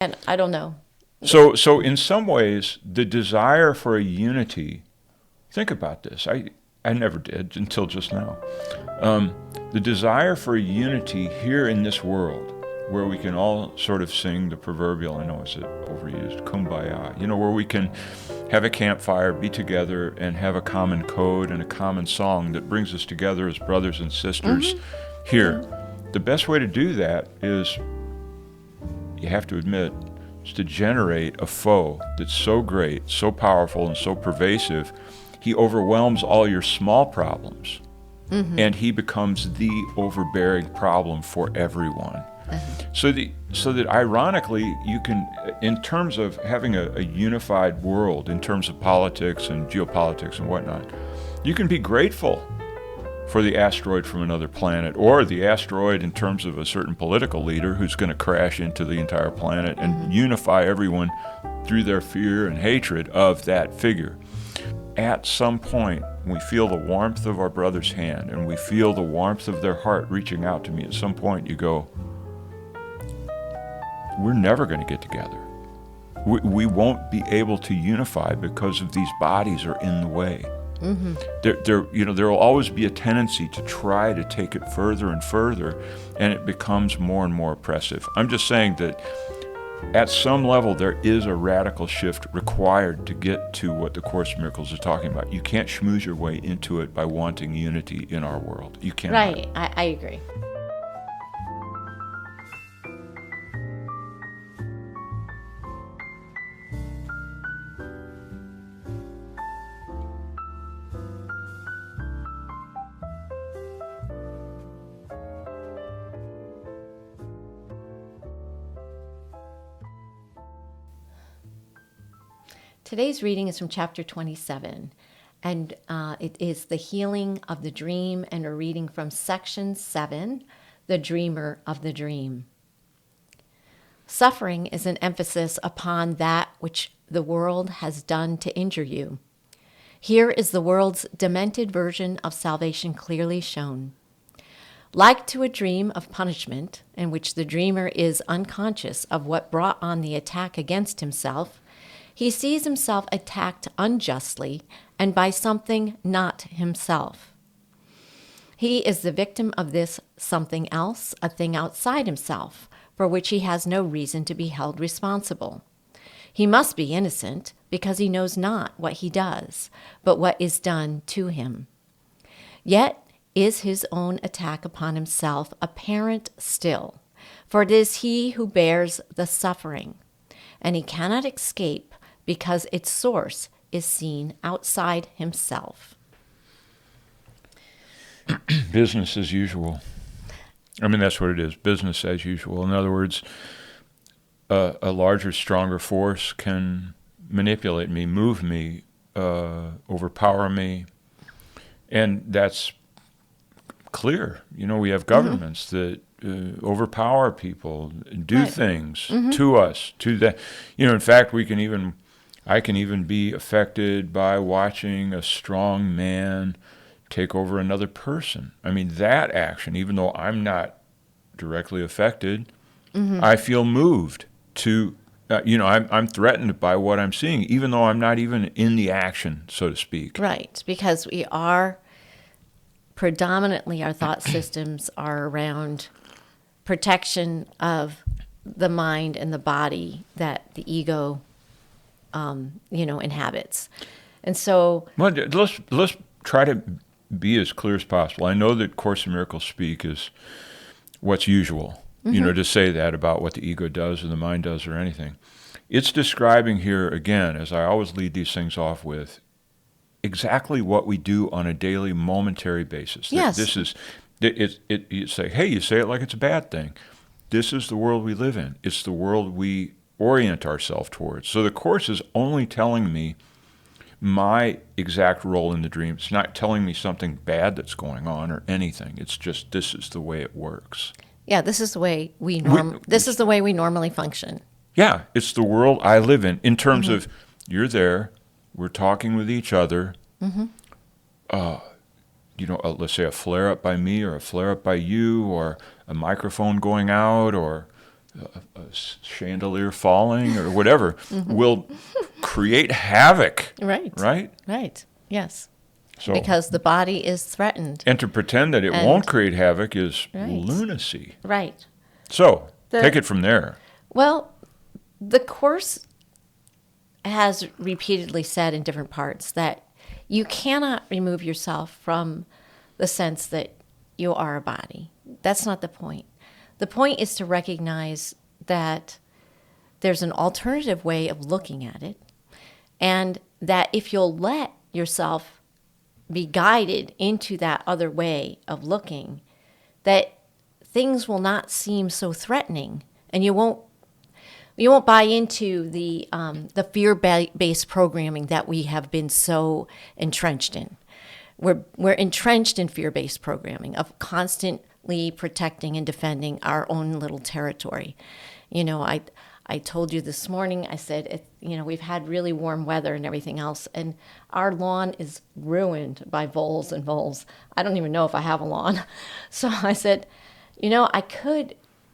And I don't know. So in some ways, the desire for a unity, think about this. I never did until just now. Um, the desire for a unity here in this world, where we can all sort of sing the proverbial, I know it's overused, kumbaya, where we can have a campfire, be together, and have a common code and a common song that brings us together as brothers and sisters Mm-hmm. here. Yeah. The best way to do that is, you have to admit, is to generate a foe that's so great, so powerful, and so pervasive, he overwhelms all your small problems, Mm-hmm. and he becomes the overbearing problem for everyone. Uh-huh. So that ironically, you can, in terms of having a unified world, in terms of politics and geopolitics and whatnot, you can be grateful for the asteroid from another planet, or the asteroid in terms of a certain political leader who's going to crash into the entire planet and Mm-hmm. unify everyone through their fear and hatred of that figure. At some point, we feel the warmth of our brother's hand and we feel the warmth of their heart reaching out to me. At some point, you go, we're never going to get together. We won't be able to unify because of these bodies are in the way. Mm-hmm. There will always be a tendency to try to take it further and further, and it becomes more and more oppressive. I'm just saying that at some level there is a radical shift required to get to what the Course in Miracles is talking about. You can't schmooze your way into it by wanting unity in our world. You cannot. Right. I agree. Today's reading is from chapter 27, and it is the healing of the dream, and a reading from section 7, the dreamer of the dream. Suffering is an emphasis upon that which the world has done to injure you. Here is the world's demented version of salvation clearly shown. Like to a dream of punishment, in which the dreamer is unconscious of what brought on the attack against himself, he sees himself attacked unjustly and by something not himself. He is the victim of this something else, a thing outside himself, for which he has no reason to be held responsible. He must be innocent because he knows not what he does, but what is done to him. Yet is his own attack upon himself apparent still, for it is he who bears the suffering, and he cannot escape because its source is seen outside himself. Business as usual. I mean, that's what it is, business as usual. In other words, a larger, stronger force can manipulate me, move me, overpower me, and that's clear. We have governments that overpower people, do Right. things Mm-hmm. to us, to that. In fact, I can even be affected by watching a strong man take over another person. I mean, that action, even though I'm not directly affected, Mm-hmm. I feel moved to, I'm threatened by what I'm seeing, even though I'm not even in the action, so to speak. Right, because we are predominantly, our thought systems are around protection of the mind and the body that the ego, inhabits. And so, Well, let's try to be as clear as possible. I know that Course in Miracles speak is what's usual, to say that about what the ego does or the mind does or anything. It's describing here, again, as I always lead these things off with, exactly what we do on a daily, momentary basis. yes, This is, you say it like it's a bad thing. This is the world we live in. It's the world we orient ourselves towards. So the Course is only telling me my exact role in the dream. It's not telling me something bad that's going on or anything. It's just, this is the way it works. yeah, this is the way We- this is the way we normally function. Yeah, it's the world I live in terms of, you're there, we're talking with each other. Let's say a flare-up by me or a flare-up by you or a microphone going out or a chandelier falling or whatever will create havoc. Right. Right? Right. Yes. So, Because the body is threatened. and to pretend that it And- won't create havoc is Right. lunacy. Right. So, The- take it from there. Well, the Course has repeatedly said in different parts that you cannot remove yourself from the sense that you are a body. That's not the point. The point is to recognize that there's an alternative way of looking at it, and that if you'll let yourself be guided into that other way of looking, that things will not seem so threatening, and you won't buy into the fear-based programming that we have been so entrenched in. We're entrenched in fear-based programming of constantly protecting and defending our own little territory. You know, I told you this morning, I said, we've had really warm weather and everything else, and our lawn is ruined by voles and voles. I don't even know if I have a lawn. So I said,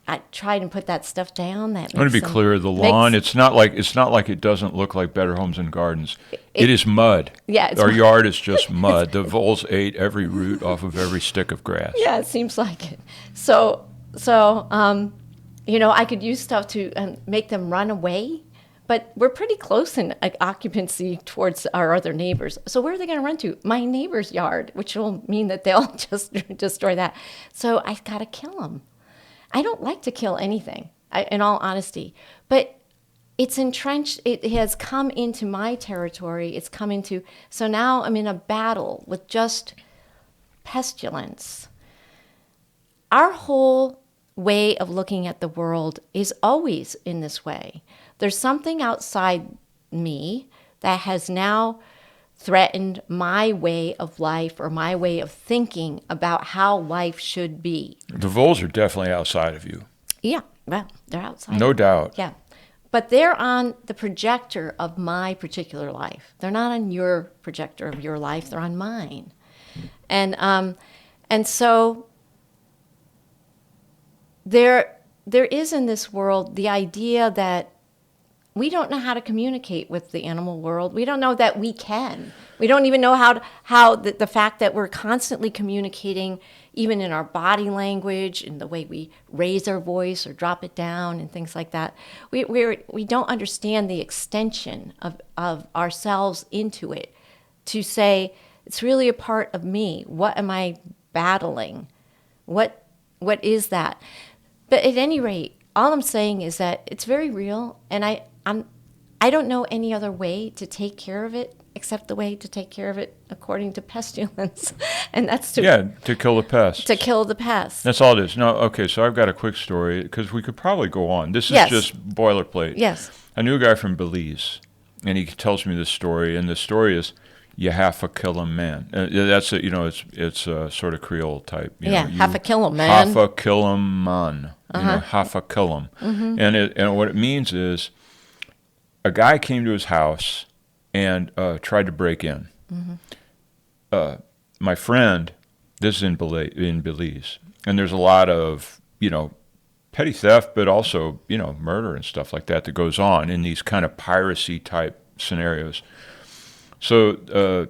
I tried and put that stuff down. I want to be clear, the lawn, it's not like it doesn't look like Better Homes and Gardens. It is mud. Yeah, it's Our mud. yard is just mud. The voles ate every root off of every stick of grass. Yeah, it seems like it. So I could use stuff to make them run away, but we're pretty close in occupancy towards our other neighbors. So where are they going to run to? My neighbor's yard, which will mean that they'll just destroy that. So I've got to kill them. I don't like to kill anything, in all honesty, but it's entrenched. It has come into my territory. So now I'm in a battle with just pestilence. Our whole way of looking at the world is always in this way. There's something outside me that has now threatened my way of life or my way of thinking about how life should be. The voles are definitely outside of you. Yeah, well, they're outside. No doubt. Yeah. But they're on the projector of my particular life. They're not on your projector of your life. They're on mine. And so there is in this world the idea that we don't know how to communicate with the animal world. We don't know that we can. We don't even know how the fact that we're constantly communicating, even in our body language, in the way we raise our voice or drop it down and things like that. We don't understand the extension of ourselves into it to say, it's really a part of me. What am I battling? What is that? But at any rate, all I'm saying is that it's very real, and I don't know any other way to take care of it except the way to take care of it according to pestilence, and that's to kill the pest. To kill the pest. That's all it is. No, okay, so I've got a quick story, because we could probably go on. This is just boilerplate. Yes. I knew a guy from Belize, and he tells me this story, and the story is, you haffa killem, man. That's it's a sort of Creole type. Haffa killem, man. Haffa killem, man. Haffa killem. And what it means is, a guy came to his house and tried to break in. My friend, this is in Belize, and there's a lot of petty theft, but also murder and stuff like that goes on in these kind of piracy type scenarios. So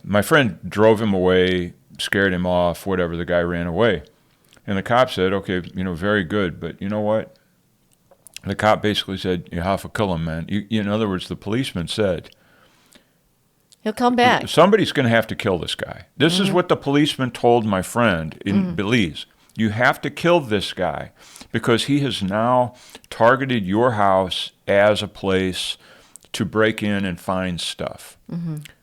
my friend drove him away, scared him off, whatever. The guy ran away. And the cop said, okay, very good, but you know what? The cop basically said, you have to kill him, man. In other words, the policeman said, he'll come back. Somebody's going to have to kill this guy. This is what the policeman told my friend in Belize. You have to kill this guy because he has now targeted your house as a place to break in and find stuff.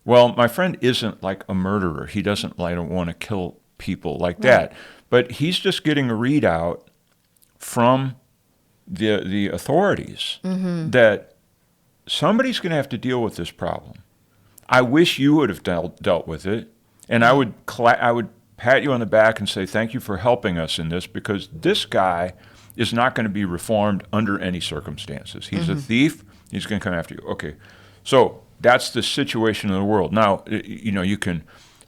Well, my friend isn't like a murderer. He doesn't want to kill people like that. But he's just getting a readout from the authorities that somebody's going to have to deal with this problem. I wish you would have dealt with it, and I would pat you on the back and say thank you for helping us in this, because this guy is not going to be reformed under any circumstances. He's a thief. He's going to come after you. Okay, so that's the situation in the world. Now, you can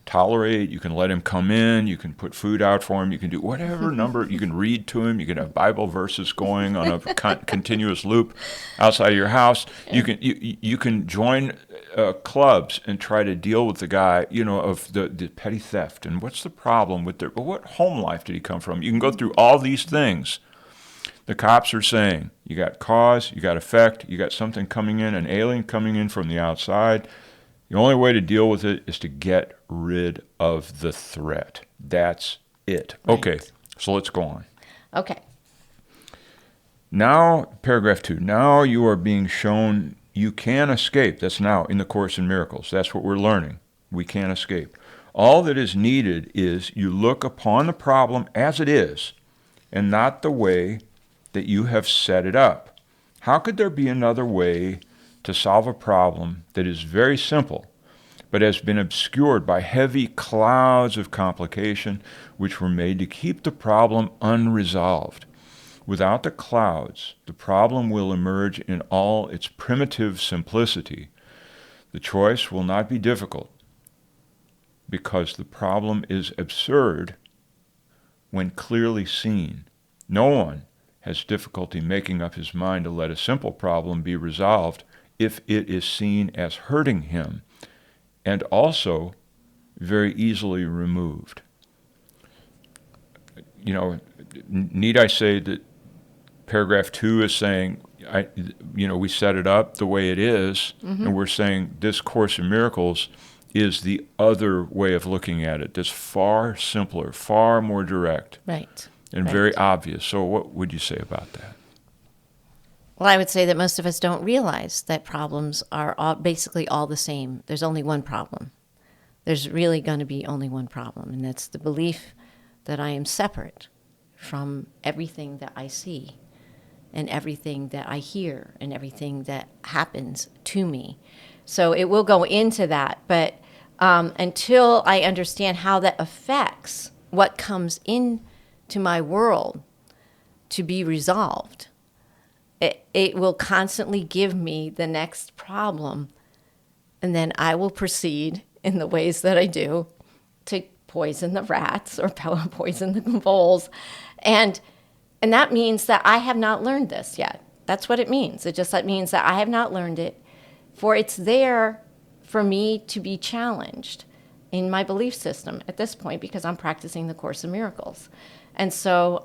tolerate, you can let him come in, you can put food out for him, you can do whatever number, you can read to him, you can have Bible verses going on a continuous loop outside of your house. You can join clubs and try to deal with the guy, of the petty theft and what's the problem with what home life did he come from? You can go through all these things. The cops are saying you got cause, you got effect, you got something coming in, an alien coming in from the outside. The only way to deal with it is to get rid of the threat. That's it. Right. Okay, so let's go on. Okay. Now, paragraph 2. Now you are being shown you can escape. That's now in the Course in Miracles. That's what we're learning. We can escape. All that is needed is you look upon the problem as it is and not the way that you have set it up. How could there be another way to solve a problem that is very simple, but has been obscured by heavy clouds of complication which were made to keep the problem unresolved? Without the clouds, the problem will emerge in all its primitive simplicity. The choice will not be difficult because the problem is absurd when clearly seen. No one has difficulty making up his mind to let a simple problem be resolved if it is seen as hurting him, and also very easily removed. Need I say that paragraph 2 is saying, we set it up the way it is, and we're saying this Course in Miracles is the other way of looking at it, that's far simpler, far more direct, Right. and very obvious. So what would you say about that? Well, I would say that most of us don't realize that problems are basically all the same. There's only one problem. There's really going to be only one problem, and that's the belief that I am separate from everything that I see and everything that I hear and everything that happens to me. So it will go into that, but until I understand how that affects what comes into my world to be resolved, it will constantly give me the next problem, and then I will proceed in the ways that I do to poison the rats or poison the voles, and that means that I have not learned this yet. That's what it means. That means that I have not learned it, for it's there for me to be challenged in my belief system at this point because I'm practicing the Course in Miracles, and so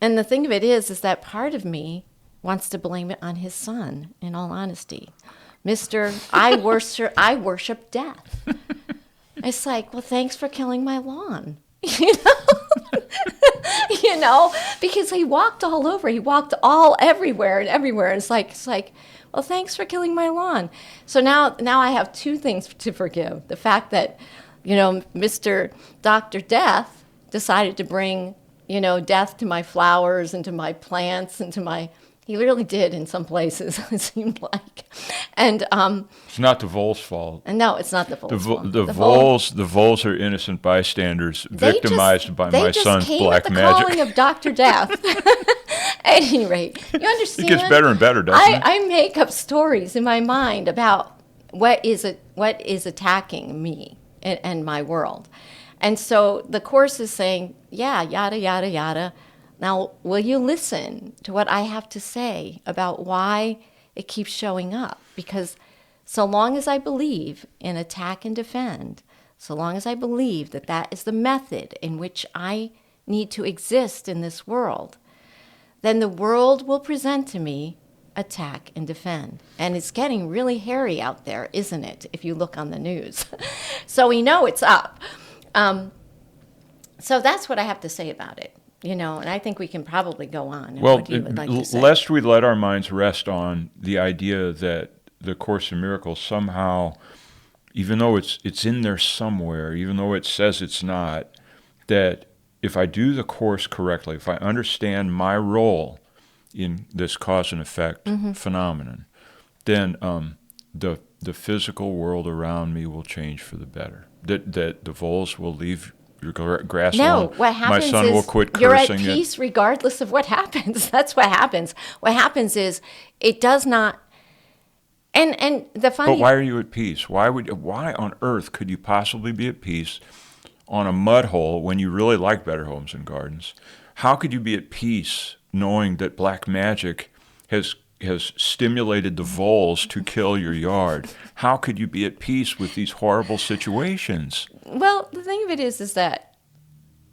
And the thing of it is that part of me wants to blame it on his son, in all honesty. I worship death. It's like, well, thanks for killing my lawn. Because he walked all over. He walked everywhere. And it's like, well, thanks for killing my lawn. So now I have two things to forgive. The fact that, Mr. Dr. Death decided to bring death to my flowers and to my plants and he really did in some places, it seemed like. And it's not the voles' fault. And no, it's not the voles' fault. The voles are innocent bystanders victimized by my son's black magic. They just came at the calling of Dr. Death. At any rate, you understand? It gets better and better, doesn't it? I make up stories in my mind about what is attacking me and my world. And so the Course is saying, yeah, yada, yada, yada. Now, will you listen to what I have to say about why it keeps showing up? Because so long as I believe in attack and defend, so long as I believe that that is the method in which I need to exist in this world, then the world will present to me attack and defend. And it's getting really hairy out there, isn't it, if you look on the news? So we know it's up. So that's what I have to say about it, and I think we can probably go on. Well, what you would like to say. Lest we let our minds rest on the idea that the Course in Miracles somehow, even though it's in there somewhere, even though it says it's not, that if I do the Course correctly, if I understand my role in this cause and effect phenomenon, then the physical world around me will change for the better. That the voles will leave your grass alone. What happens My son is will quit cursing you're at peace regardless of what happens. That's what happens. What happens is it does not, And the But funny, why are you at peace? Why on earth could you possibly be at peace on a mud hole when you really like Better Homes and Gardens? How could you be at peace knowing that black magic has stimulated the voles to kill your yard? How could you be at peace with these horrible situations? well, the thing of it is that,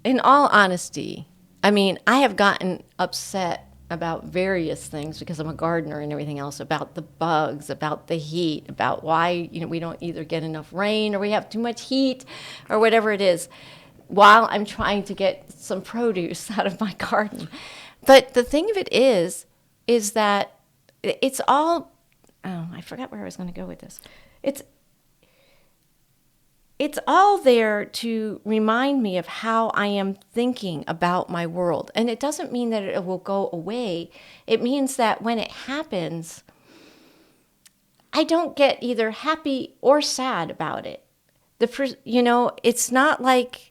in all honesty, I mean, I have gotten upset about various things because I'm a gardener and everything else, about the bugs, about the heat, about why, we don't either get enough rain or we have too much heat or whatever it is, while I'm trying to get some produce out of my garden. But the thing of it is that it's all, oh, I forgot where I was going to go with this. It's all there to remind me of how I am thinking about my world. And it doesn't mean that it will go away. It means that when it happens, I don't get either happy or sad about it. It's not like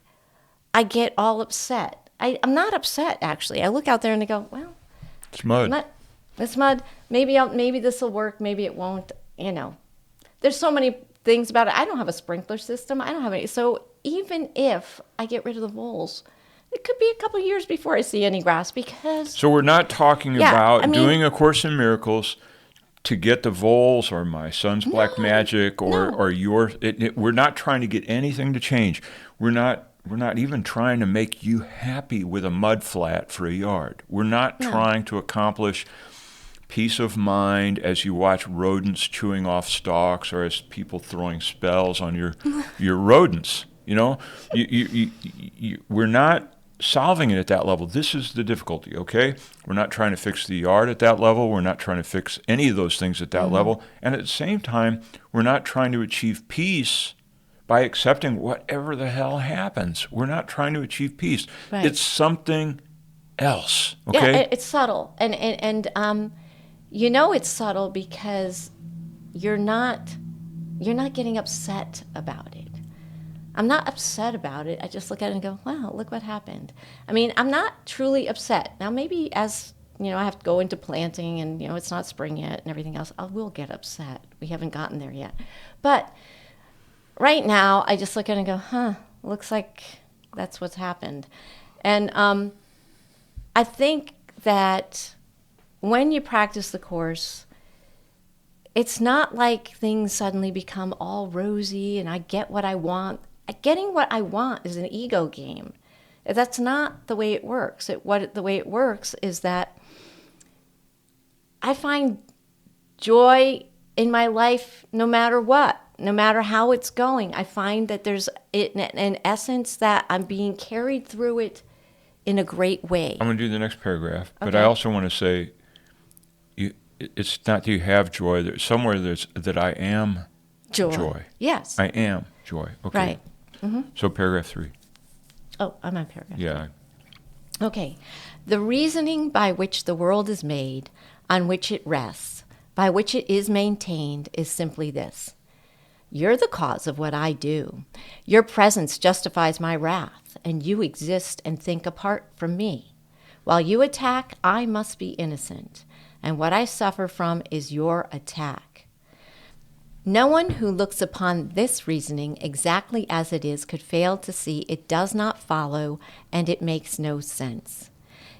I get all upset. I'm not upset, actually. I look out there and I go, well, It's mud. it's mud. Maybe this will work. Maybe it won't. There's so many things about it. I don't have a sprinkler system. I don't have any. So even if I get rid of the voles, it could be a couple of years before I see any grass because. So we're not talking Yeah, about I mean- doing A Course in Miracles to get the voles or my son's black magic or no. or your. We're not trying to get anything to change. We're not even trying to make you happy with a mud flat for a yard. We're not trying to accomplish peace of mind as you watch rodents chewing off stalks or as people throwing spells on your rodents. We're not solving it at that level. This is the difficulty, okay? We're not trying to fix the yard at that level. We're not trying to fix any of those things at that level. And at the same time, we're not trying to achieve peace by accepting whatever the hell happens. We're not trying to achieve peace. Right. It's something else, okay? Yeah, it's subtle. And it's subtle because you're not getting upset about it. I'm not upset about it. I just look at it and go, wow, look what happened. I mean, I'm not truly upset. Now, maybe as, I have to go into planting and, it's not spring yet and everything else, I will get upset. We haven't gotten there yet. But right now, I just look at it and go, looks like that's what's happened. And I think that when you practice the Course, it's not like things suddenly become all rosy and I get what I want. Getting what I want is an ego game. That's not the way it works. The way it works is that I find joy in my life no matter what, no matter how it's going. I find that there's an essence that I'm being carried through it in a great way. I'm going to do the next paragraph, but Okay. I also want to say, it's not that you have joy. There's somewhere that I am joy. Yes. I am joy. Okay. Right. So paragraph 3. Oh, I'm on paragraph. Yeah. Okay. The reasoning by which the world is made, on which it rests, by which it is maintained, is simply this. You're the cause of what I do. Your presence justifies my wrath, and you exist and think apart from me. While you attack, I must be innocent, and what I suffer from is your attack. No one who looks upon this reasoning exactly as it is could fail to see it does not follow and it makes no sense.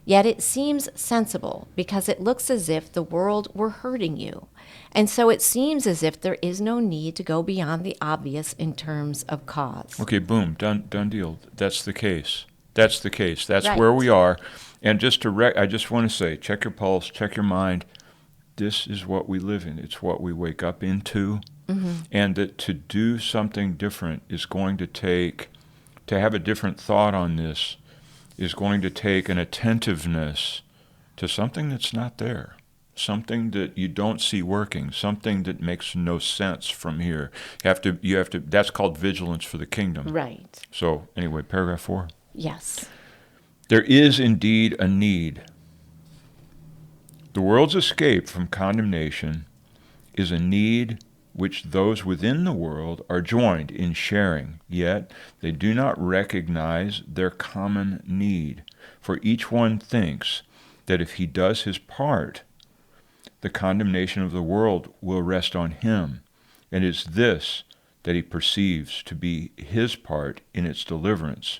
Yet it seems sensible because it looks as if the world were hurting you, and so it seems as if there is no need to go beyond the obvious in terms of cause. Okay, boom, done deal. That's the case. That's Right. where we are. And I just want to say, check your pulse, check your mind. This is what we live in. It's what we wake up into. And that to do something different is going to have a different thought on this, is going to take an attentiveness to something that's not there, something that you don't see working, something that makes no sense from here. You have to. That's called vigilance for the kingdom. Right. So anyway, paragraph 4. Yes. There is indeed a need. The world's escape from condemnation is a need which those within the world are joined in sharing, yet they do not recognize their common need, for each one thinks that if he does his part, the condemnation of the world will rest on him, and it's this that he perceives to be his part in its deliverance.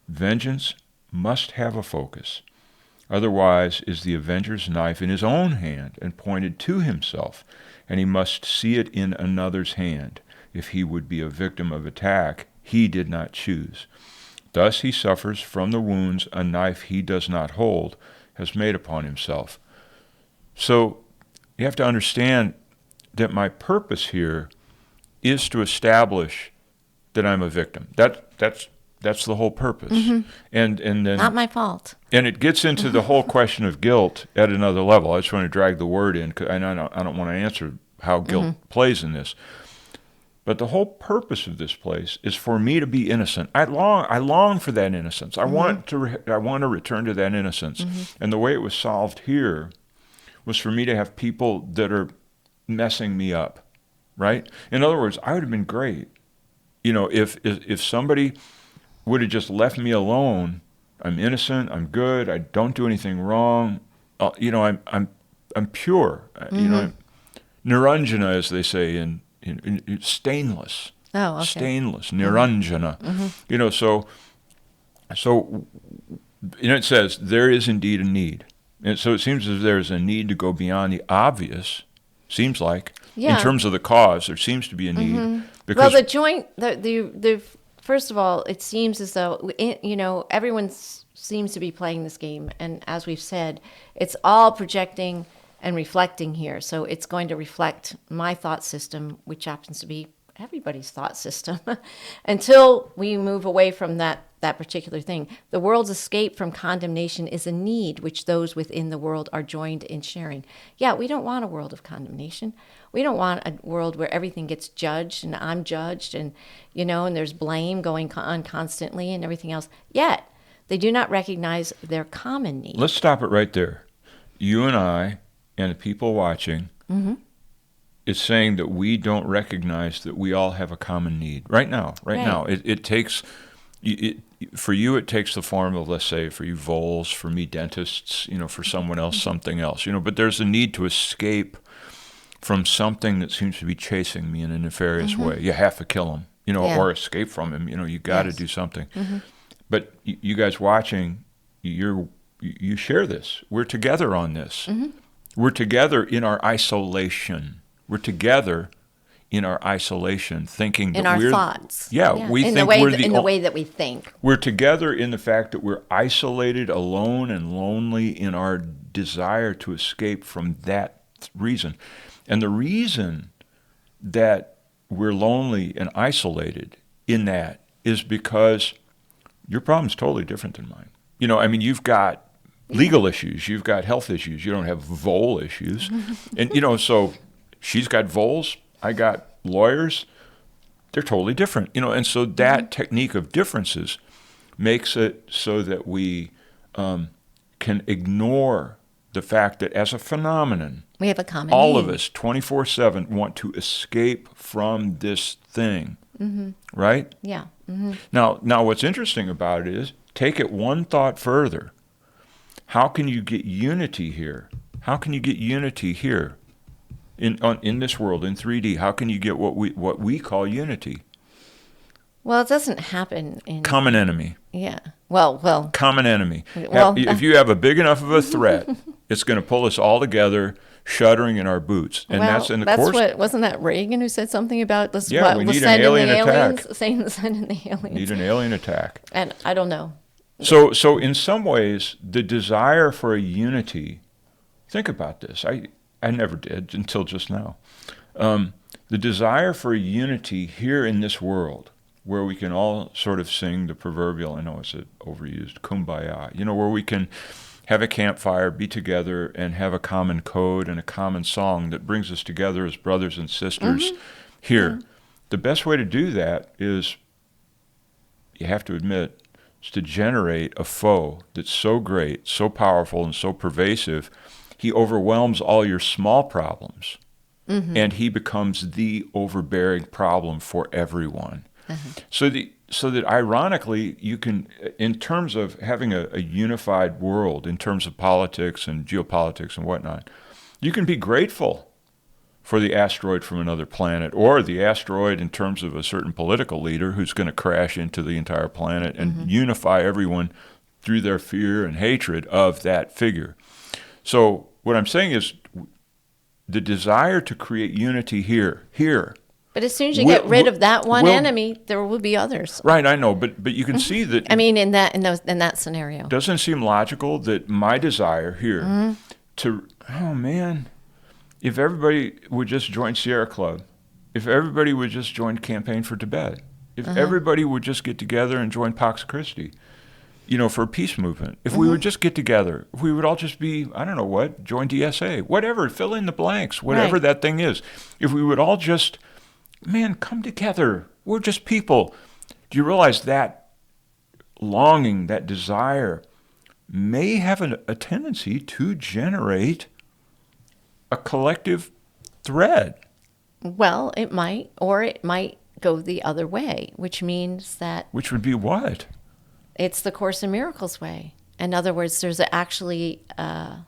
Vengeance must have a focus. Otherwise is the avenger's knife in his own hand and pointed to himself, and he must see it in another's hand, if he would be a victim of attack he did not choose. Thus he suffers from the wounds a knife he does not hold has made upon himself. So you have to understand that my purpose here is to establish that I'm a victim. That's the whole purpose. And then Not my fault. and it gets into the whole question of guilt at another level. I just want to drag the word in, and I don't want to answer how guilt plays in this. But the whole purpose of this place is for me to be innocent. I long for that innocence. I want to return to that innocence. And the way it was solved here was for me to have people that are messing me up, right? In other words, I would have been great, if somebody would have just left me alone. I'm innocent. I'm good. I don't do anything wrong. I'm pure. Niranjana, as they say in stainless. Oh, okay. Stainless, Niranjana. So it says there is indeed a need, and so it seems as there's a need to go beyond the obvious. Seems like in terms of the cause, there seems to be a need because the first of all, it seems as though everyone seems to be playing this game, and as we've said, it's all projecting and reflecting here. So it's going to reflect my thought system, which happens to be everybody's thought system, until we move away from that particular thing. The world's escape from condemnation is a need which those within the world are joined in sharing. Yeah, we don't want a world of condemnation. We don't want a world where everything gets judged and I'm judged and there's blame going on constantly and everything else. Yet, they do not recognize their common need. Let's stop it right there. You and I and the people watching, it's saying that we don't recognize that we all have a common need. Right now. It takes, for you it takes the form of, let's say, for you voles, for me dentists, for someone else something else. But there's a need to escape from something that seems to be chasing me in a nefarious way. You have to kill him, or escape from him. You got to do something. But you guys watching, you share this. We're together on this. We're together in our isolation. We're together in our isolation, thinking that our we're thoughts. We in think the way that we think. We're together in the fact that we're isolated, alone, and lonely in our desire to escape from that reason. And the reason that we're lonely and isolated in that is because your problem's totally different than mine. You've got legal issues, you've got health issues, you don't have vole issues. And, so she's got voles, I got lawyers, they're totally different. And so that technique of differences makes it so that we can ignore the fact that as a phenomenon, we have a common all need. of us 24/7 want to escape from this thing, right? Yeah. Now, what's interesting about it is, take it one thought further. How can you get unity here? How can you get unity here in this world, in 3D? How can you get what we call unity? Well, it doesn't happen in Common enemy. Yeah. Well. Common enemy. Well, if you have a big enough of a threat, it's going to pull us all together, shuddering in our boots. And that's in the course. Wasn't that Reagan who said something about this? Yeah, we need an alien attack. Send in the aliens. Need an alien attack. And I don't know. So in some ways, the desire for a unity, think about this. I never did until just now. The desire for a unity here in this world, where we can all sort of sing the proverbial, I know it's overused, kumbaya, where we can have a campfire, be together, and have a common code and a common song that brings us together as brothers and sisters here. The best way to do that is, you have to admit, is to generate a foe that's so great, so powerful, and so pervasive, he overwhelms all your small problems, and he becomes the overbearing problem for everyone. So that ironically, you can, in terms of having a unified world, in terms of politics and geopolitics and whatnot, You can be grateful for the asteroid from another planet, or the asteroid in terms of a certain political leader who's going to crash into the entire planet and unify everyone through their fear and hatred of that figure. So what I'm saying is the desire to create unity here. But as soon as you get rid of that one enemy, there will be others. Right, I know, but you can see that. I mean, in that scenario, doesn't it seem logical that my desire here to, oh man, if everybody would just join Sierra Club, if everybody would just join Campaign for Tibet, if everybody would just get together and join Pax Christi, for a peace movement, if we would just get together, if we would all just be, I don't know what, join DSA, whatever, fill in the blanks, whatever that thing is. If we would all just, man, come together, we're just people. Do you realize that longing, that desire may have a tendency to generate a collective thread? Well, it might, or it might go the other way, which means that... Which would be what? It's the Course in Miracles way. In other words, there's actually a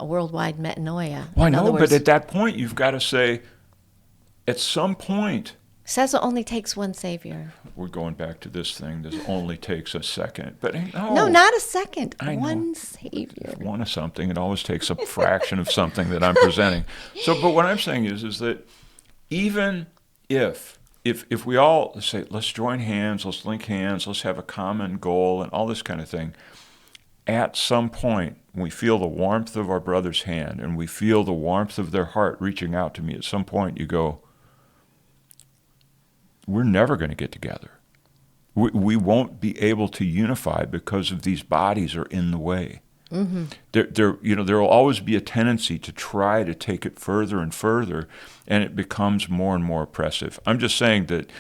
worldwide metanoia. Well, I know, but at that point, you've got to say, at some point... Says it only takes one savior. We're going back to this thing. This only takes a second. But no, not a second. One savior. If one of something, it always takes a fraction of something that I'm presenting. So, but what I'm saying is that even if we all say, let's join hands, let's link hands, let's have a common goal and all this kind of thing, at some point, we feel the warmth of our brother's hand and we feel the warmth of their heart reaching out to me. At some point, you go, we're never going to get together. We won't be able to unify because of these bodies are in the way. There will always be a tendency to try to take it further and further, and it becomes more and more oppressive. I'm just saying that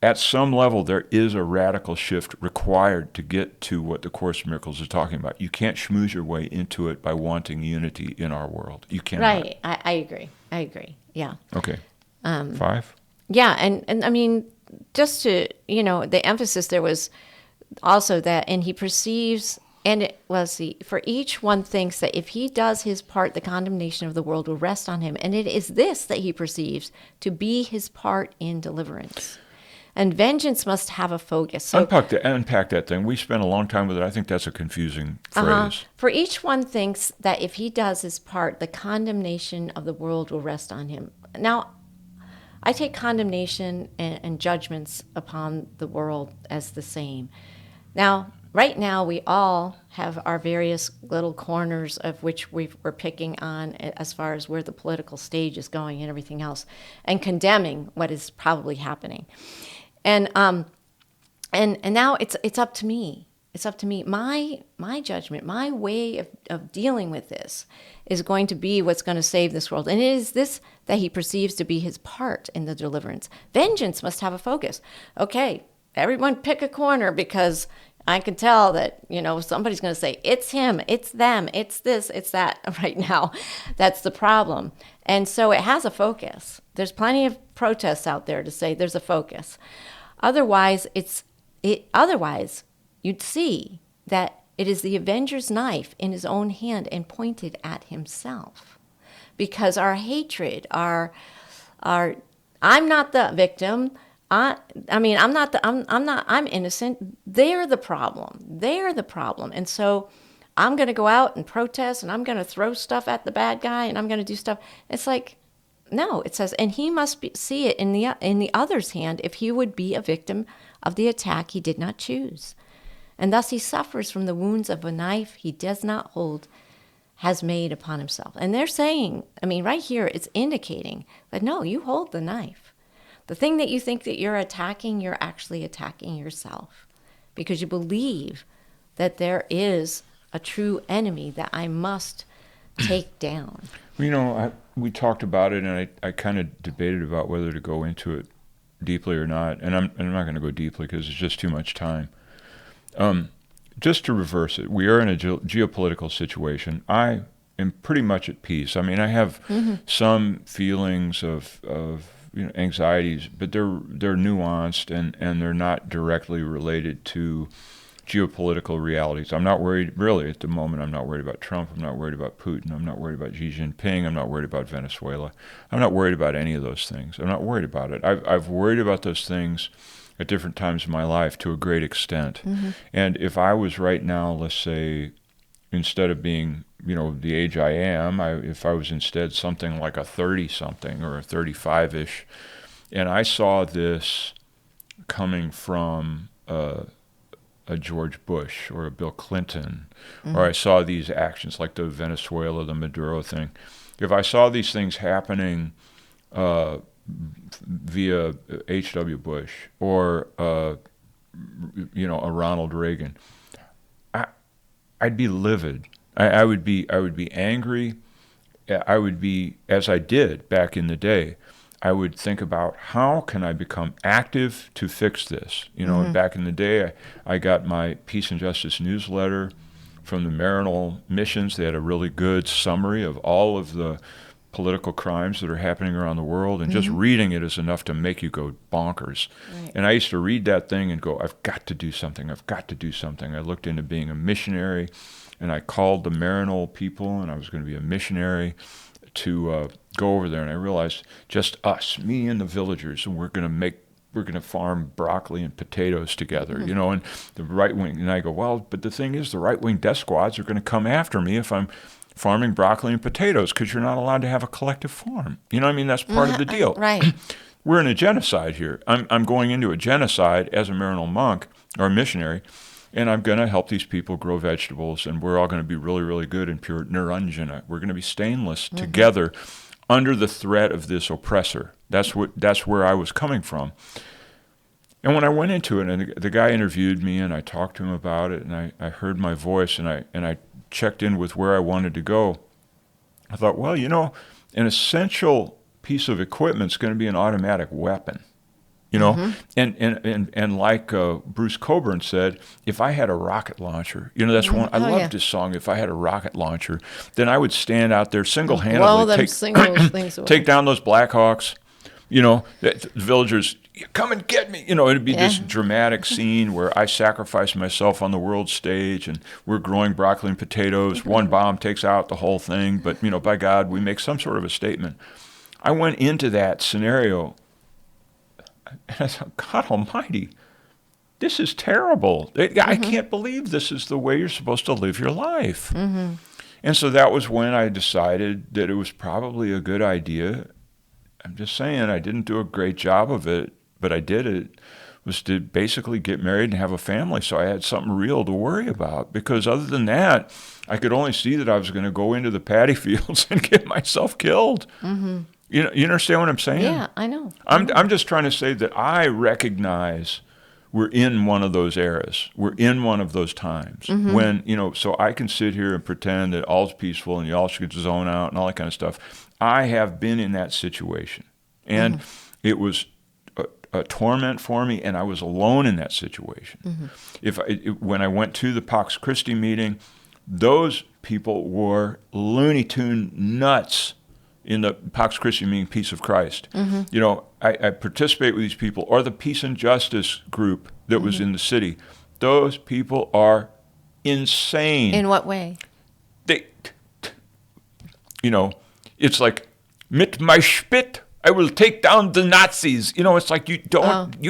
at some level there is a radical shift required to get to what the Course in Miracles is talking about. You can't schmooze your way into it by wanting unity in our world. You cannot. Right. I agree. Yeah. Okay. 5? Yeah, and I mean, just to, the emphasis there was also that, and he perceives, and it was for each one thinks that if he does his part, the condemnation of the world will rest on him. And it is this that he perceives to be his part in deliverance. And vengeance must have a focus. So, unpack that thing. We spent a long time with it. I think that's a confusing phrase. For each one thinks that if he does his part, the condemnation of the world will rest on him. Now, I take condemnation and judgments upon the world as the same. Now, right now, we all have our various little corners of which we're picking on as far as where the political stage is going and everything else, and condemning what is probably happening. And now it's up to me. It's up to me. My judgment, my way of dealing with this is going to be what's going to save this world. And it is this that he perceives to be his part in the deliverance. Vengeance must have a focus. Okay, everyone pick a corner, because I can tell that, somebody's going to say, it's him, it's them, it's this, it's that right now. That's the problem. And so it has a focus. There's plenty of protests out there to say there's a focus. Otherwise, you'd see that it is the avenger's knife in his own hand and pointed at himself. Because our hatred, I'm not the victim. I'm innocent. They're the problem. And so I'm going to go out and protest, and I'm going to throw stuff at the bad guy, and I'm going to do stuff. It's like, no, it says, and he must see it in the other's hand if he would be a victim of the attack he did not choose. And thus he suffers from the wounds of a knife he does not hold, has made upon himself. And they're saying, right here, it's indicating that no, you hold the knife. The thing that you think that you're attacking, you're actually attacking yourself, because you believe that there is a true enemy that I must take down. We talked about it, and I kind of debated about whether to go into it deeply or not. And I'm not going to go deeply because it's just too much time. Just to reverse it, we are in a geopolitical situation. I am pretty much at peace. I have some feelings of anxieties, but they're nuanced and they're not directly related to geopolitical realities. I'm not worried, really, at the moment. I'm not worried about Trump. I'm not worried about Putin. I'm not worried about Xi Jinping. I'm not worried about Venezuela. I'm not worried about any of those things. I'm not worried about it. I've worried about those things at different times in my life to a great extent. And if I was right now, let's say, instead of being, the age I am, if I was instead something like a 30-something or a 35-ish, and I saw this coming from a George Bush or a Bill Clinton, or I saw these actions like the Venezuela, the Maduro thing, if I saw these things happening via H.W. Bush or a Ronald Reagan, I'd be livid. I would be angry. I would be, as I did back in the day, I would think about how can I become active to fix this. And back in the day, I got my Peace and Justice newsletter from the Marinal missions. They had a really good summary of all of the political crimes that are happening around the world, and just reading it is enough to make you go bonkers. Right. And I used to read that thing and go, I've got to do something. I've got to do something. I looked into being a missionary, and I called the Marinal people, and I was going to be a missionary to go over there. And I realized just us, me and the villagers, and we're going to farm broccoli and potatoes together, and the right wing. And I go, well, but the thing is, the right wing death squads are going to come after me if I'm farming broccoli and potatoes, because you're not allowed to have a collective farm. That's part of the deal. Right. We're in a genocide here. I'm going into a genocide as a Marinal monk or a missionary, and I'm going to help these people grow vegetables, and we're all going to be really, really good and pure Niranjana. We're going to be stainless together under the threat of this oppressor. That's where I was coming from. And when I went into it, and the guy interviewed me, and I talked to him about it, and I heard my voice, and I checked in with where I wanted to go, I thought, well, an essential piece of equipment is going to be an automatic weapon. And like Bruce Coburn said, if I had a rocket launcher, that's one. I love this song. If I had a rocket launcher, then I would stand out there single-handedly, take down those Blackhawks. The villagers, come and get me. It'd be this dramatic scene where I sacrifice myself on the world stage, and we're growing broccoli and potatoes. One bomb takes out the whole thing, but by God, we make some sort of a statement. I went into that scenario. And I thought, God Almighty, this is terrible. I can't believe this is the way you're supposed to live your life. And so that was when I decided that it was probably a good idea. I'm just saying, I didn't do a great job of it, but I did it, was to basically get married and have a family, so I had something real to worry about. Because other than that, I could only see that I was going to go into the paddy fields and get myself killed. You understand what I'm saying? Yeah, I know. I'm just trying to say that I recognize we're in one of those eras. We're in one of those times when, so I can sit here and pretend that all's peaceful and y'all should zone out and all that kind of stuff. I have been in that situation, and it was a torment for me, and I was alone in that situation. When I went to the Pax Christi meeting, those people were Looney Tune nuts. In the Pax Christi meaning Peace of Christ. I participate with these people, or the Peace and Justice group that was in the city. Those people are insane. In what way? It's like, mit my Spit, I will take down the Nazis. It's like you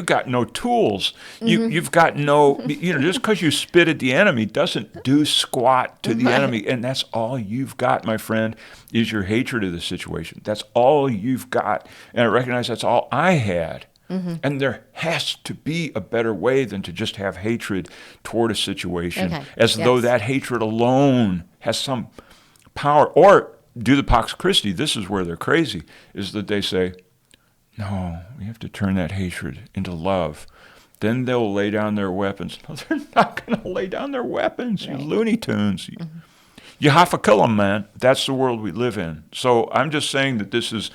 got no tools. You've got no, just because you spit at the enemy doesn't do squat to the enemy. And that's all you've got, my friend, is your hatred of the situation. That's all you've got. And I recognize that's all I had. And there has to be a better way than to just have hatred toward a situation, as though that hatred alone has some power. Or do the Pax Christi, this is where they're crazy, is that they say, no, we have to turn that hatred into love. Then they'll lay down their weapons. No, they're not going to lay down their weapons, you Looney Tunes. You haffa, killem, man. That's the world we live in. So I'm just saying that this is,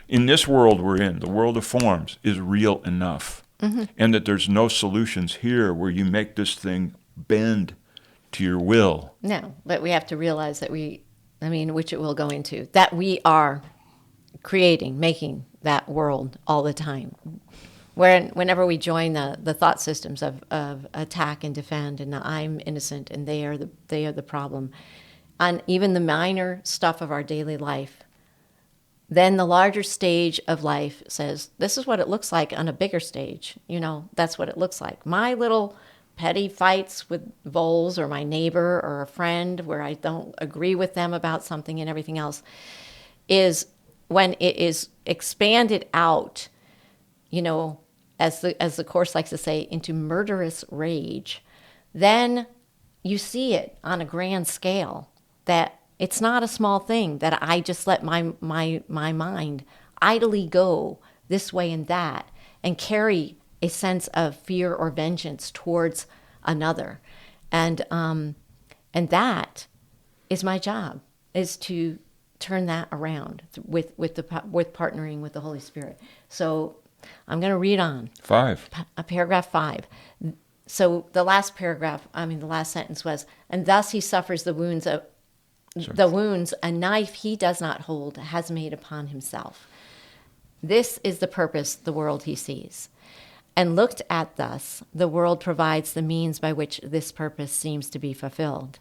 in this world we're in, the world of forms, is real enough. And that there's no solutions here where you make this thing bend to your will. No, but we have to realize that which it will go into, that we are creating, making that world all the time. Whenever we join the thought systems of attack and defend, and I'm innocent and they are the problem, on even the minor stuff of our daily life, then the larger stage of life says, this is what it looks like on a bigger stage. That's what it looks like. My little petty fights with voles or my neighbor or a friend where I don't agree with them about something and everything else is when it is expanded out, as the Course likes to say, into murderous rage, then you see it on a grand scale that it's not a small thing that I just let my mind idly go this way and that and carry a sense of fear or vengeance towards another. And that is my job, is to turn that around with partnering with the Holy Spirit. So I'm going to read on. 5. Paragraph 5. So the last sentence was, and thus he suffers the wounds a knife he does not hold has made upon himself. This is the purpose, the world he sees. And looked at thus, the world provides the means by which this purpose seems to be fulfilled.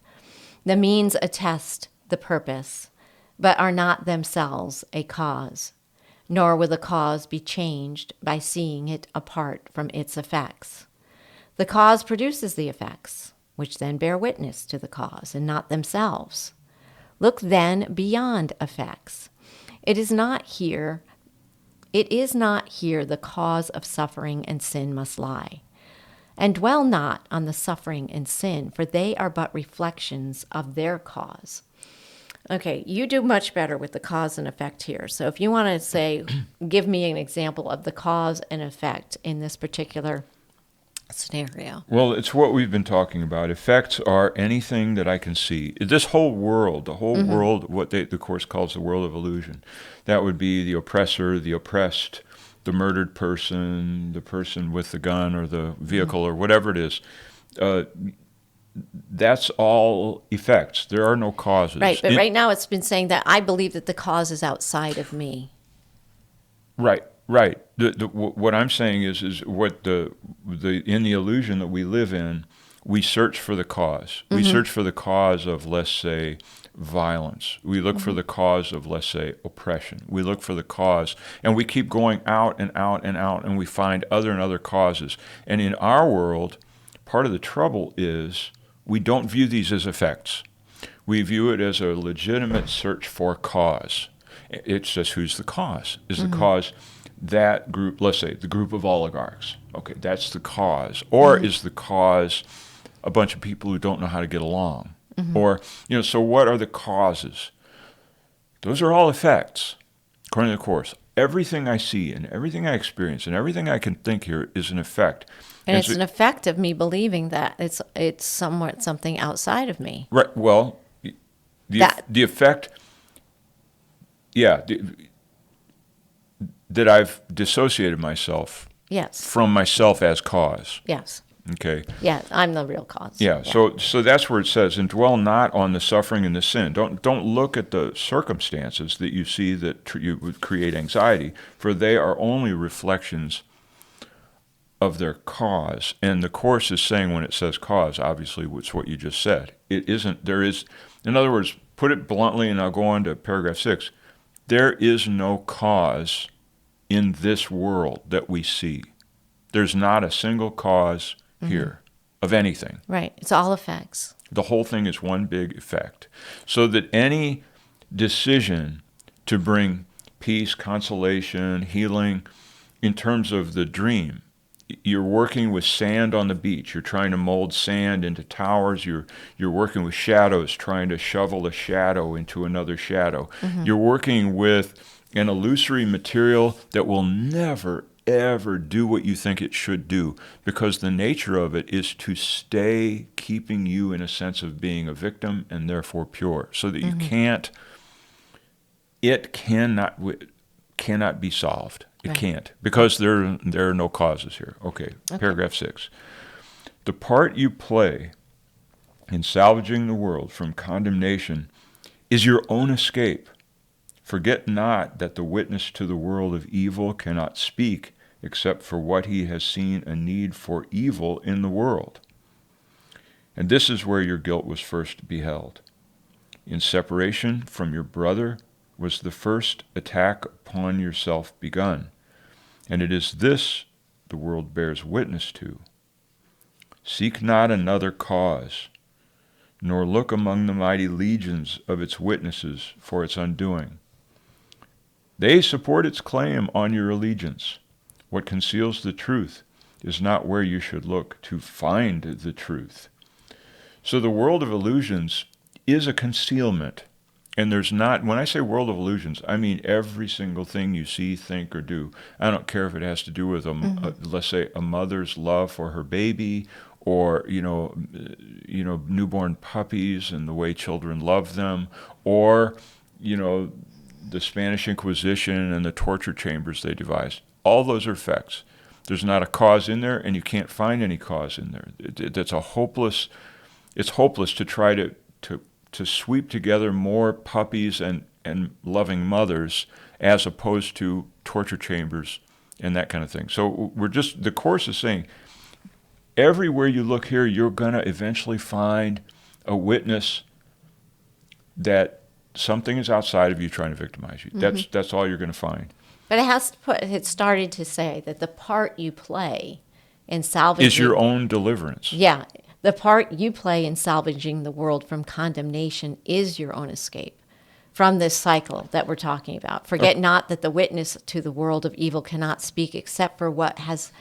The means attest the purpose, but are not themselves a cause, nor will the cause be changed by seeing it apart from its effects. The cause produces the effects, which then bear witness to the cause, and not themselves. Look then beyond effects. It is not here the cause of suffering and sin must lie. And dwell not on the suffering and sin, for they are but reflections of their cause. Okay, you do much better with the cause and effect here. So if you want to say, give me an example of the cause and effect in this particular scenario. Well, it's what we've been talking about. Effects are anything that I can see. This whole world, the whole world, what the Course calls the world of illusion, that would be the oppressor, the oppressed, the murdered person, the person with the gun or the vehicle or whatever it is. That's all effects. There are no causes. Right, but right now it's been saying that I believe that the cause is outside of me. Right. What I'm saying is what the in the illusion that we live in, we search for the cause. We search for the cause of, let's say, violence. We look for the cause of, let's say, oppression. We look for the cause, and we keep going out and out and out, and we find other and other causes. And in our world, part of the trouble is we don't view these as effects. We view it as a legitimate search for cause. It's just who's the cause? Is the cause that group, let's say the group of oligarchs? Okay, that's the cause. Or is the cause a bunch of people who don't know how to get along? Or, so what are the causes? Those are all effects, according to the Course. Everything I see and everything I experience and everything I can think here is an effect. And it's an effect of me believing that it's somewhat something outside of me. Right. Well, the effect, that I've dissociated myself from myself as cause. Yes. Okay. Yeah, I'm the real cause. Yeah. So that's where it says, and dwell not on the suffering and the sin. Don't look at the circumstances that you see that you would create anxiety, for they are only reflections of their cause. And the Course is saying, when it says cause, obviously it's what you just said. It isn't. There is, in other words, put it bluntly, and I'll go on to paragraph 6. There is no cause in this world that we see. There's not a single cause here of anything. Right. It's all effects. The whole thing is one big effect. So that any decision to bring peace, consolation, healing, in terms of the dream, you're working with sand on the beach. You're trying to mold sand into towers. You're working with shadows, trying to shovel a shadow into another shadow. You're working with an illusory material that will never, ever do what you think it should do, because the nature of it is to stay keeping you in a sense of being a victim and therefore pure, so that you cannot be solved. It can't, because there are no causes here. Okay, paragraph 6. The part you play in salvaging the world from condemnation is your own escape. Forget not that the witness to the world of evil cannot speak except for what he has seen a need for evil in the world. And this is where your guilt was first beheld. In separation from your brother was the first attack upon yourself begun, and it is this the world bears witness to. Seek not another cause, nor look among the mighty legions of its witnesses for its undoing. They support its claim on your allegiance. What conceals the truth is not where you should look to find the truth. So the world of illusions is a concealment. And there's not, when I say world of illusions, I mean every single thing you see, think, or do. I don't care if it has to do with, let's say, a mother's love for her baby, or, newborn puppies and the way children love them, or, the Spanish Inquisition and the torture chambers they devised. All those are effects. There's not a cause in there, and you can't find any cause in there. It's hopeless to try to sweep together more puppies and loving mothers as opposed to torture chambers and that kind of thing. So the Course is saying, everywhere you look here, you're going to eventually find a witness that something is outside of you trying to victimize you. That's all you're going to find. But it started to say that the part you play in salvaging is your own deliverance. Yeah. The part you play in salvaging the world from condemnation is your own escape from this cycle that we're talking about. Forget not that the witness to the world of evil cannot speak except for what has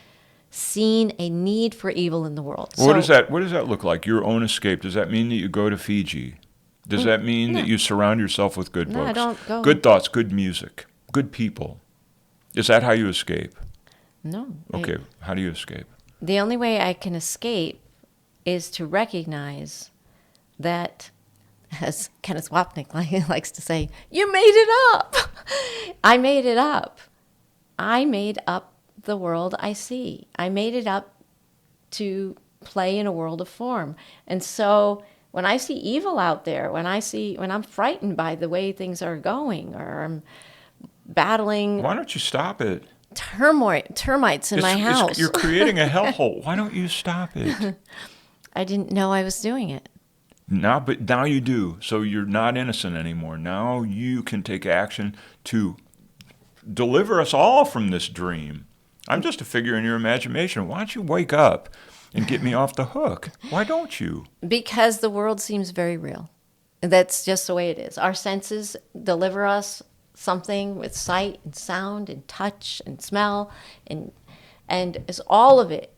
seen a need for evil in the world. Well, what does that look like? Your own escape. Does that mean that you go to Fiji? Does that mean that you surround yourself with good books? I don't go. Good thoughts, good music, good people. Is that how you escape? No. Okay, how do you escape? The only way I can escape is to recognize that, as Kenneth Wapnick likes to say, you made it up. I made it up. I made up the world I see. I made it up to play in a world of form. And so when I see evil out there, when I'm frightened by the way things are going, or I'm battling... Why don't you stop it? Termites in my house. You're creating a hellhole. Why don't you stop it? I didn't know I was doing it. But now you do. So you're not innocent anymore. Now you can take action to deliver us all from this dream. I'm just a figure in your imagination. Why don't you wake up and get me off the hook? Why don't you? Because the world seems very real. That's just the way it is. Our senses deliver us something with sight and sound and touch and smell, and as all of it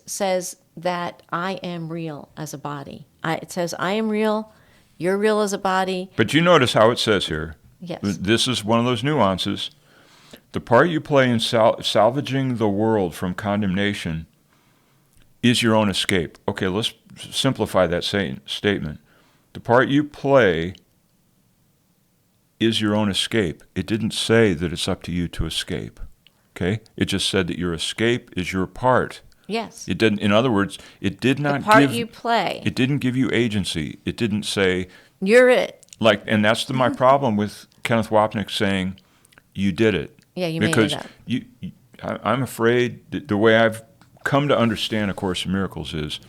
says that I am real as a body. It says I am real, you're real as a body. But you notice how it says here. Yes. This is one of those nuances. The part you play in salvaging the world from condemnation is your own escape. Okay, let's simplify that statement. The part you play is your own escape. It didn't say that it's up to you to escape. Okay? It just said that your escape is your part. Yes. It didn't. In other words, it did not the part you play. It didn't give you agency. It didn't say you're it. And that's my problem with Kenneth Wapnick saying you did it. Yeah, you made it up. I'm afraid that the way I've come to understand A Course in Miracles is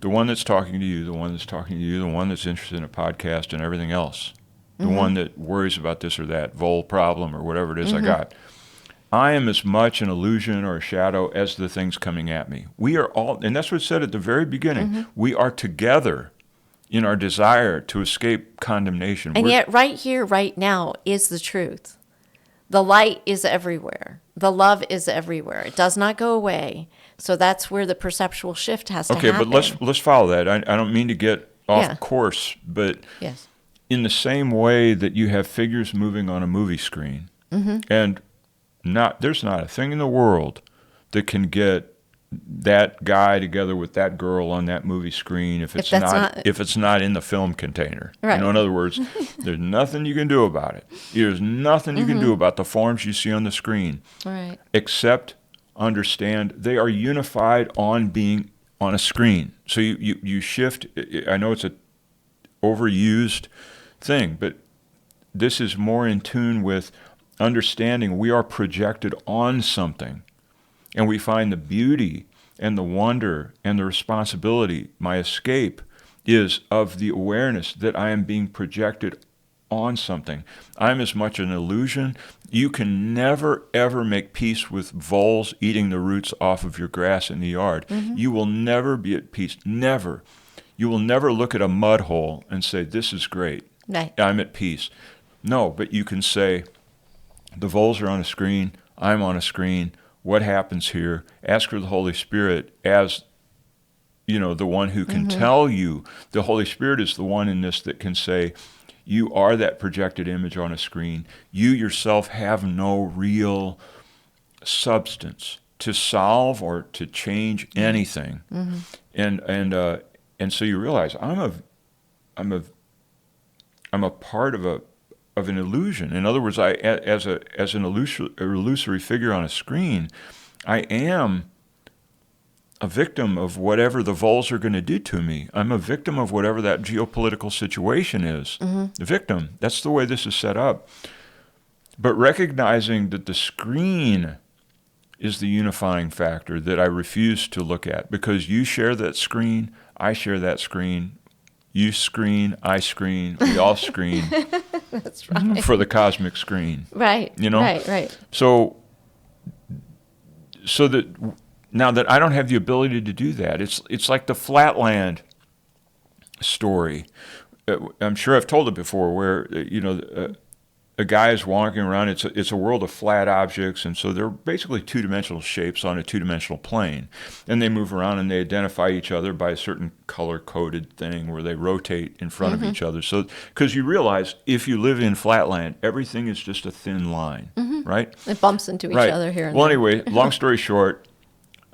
the one that's talking to you, the one that's talking to you, the one that's interested in a podcast and everything else, the one that worries about this or that vol problem or whatever it is I got. I am as much an illusion or a shadow as the things coming at me. We are all, and that's what's said at the very beginning, we are together in our desire to escape condemnation. And yet right here, right now, is the truth. The light is everywhere. The love is everywhere. It does not go away. So that's where the perceptual shift has to happen. Okay, but let's follow that. I don't mean to get off course, but yes. In the same way that you have figures moving on a movie screen, and there's not a thing in the world that can get that guy together with that girl on that movie screen if it's not in the film container. Right. In other words, there's nothing you can do about it. There's nothing you can do about the forms you see on the screen. Right. Except understand they are unified on being on a screen. So you shift. I know it's a overused thing, but this is more in tune with understanding we are projected on something. and we find the beauty and the wonder and the responsibility. My escape is of the awareness that I am being projected on something. I'm as much an illusion. You can never, ever make peace with voles eating the roots off of your grass in the yard. You will never be at peace. Never. You will never look at a mud hole and say, this is great. Right. I'm at peace. No, but you can say, the voles are on a screen. I'm on a screen. What happens here? Ask for the Holy Spirit as, the one who can tell you. The Holy Spirit is the one in this that can say, you are that projected image on a screen. You yourself have no real substance to solve or to change anything. And so you realize I'm a part of an illusion. In other words, I as an illusory figure on a screen, I am a victim of whatever the voles are going to do to me. I'm a victim of whatever that geopolitical situation is. The victim. That's the way this is set up. But recognizing that the screen is the unifying factor that I refuse to look at, because you share that screen, I share that screen, you screen, I screen, we all screen. That's right. For the cosmic screen. Right. Right. So that now that I don't have the ability to do that, it's like the Flatland story. I'm sure I've told it before, where a guy is walking around. It's a world of flat objects, and so they're basically two-dimensional shapes on a two-dimensional plane, and they move around and they identify each other by a certain color-coded thing where they rotate in front of each other. So, because you realize if you live in Flatland, everything is just a thin line, right? It bumps into each other here and Well, there. anyway, long story short,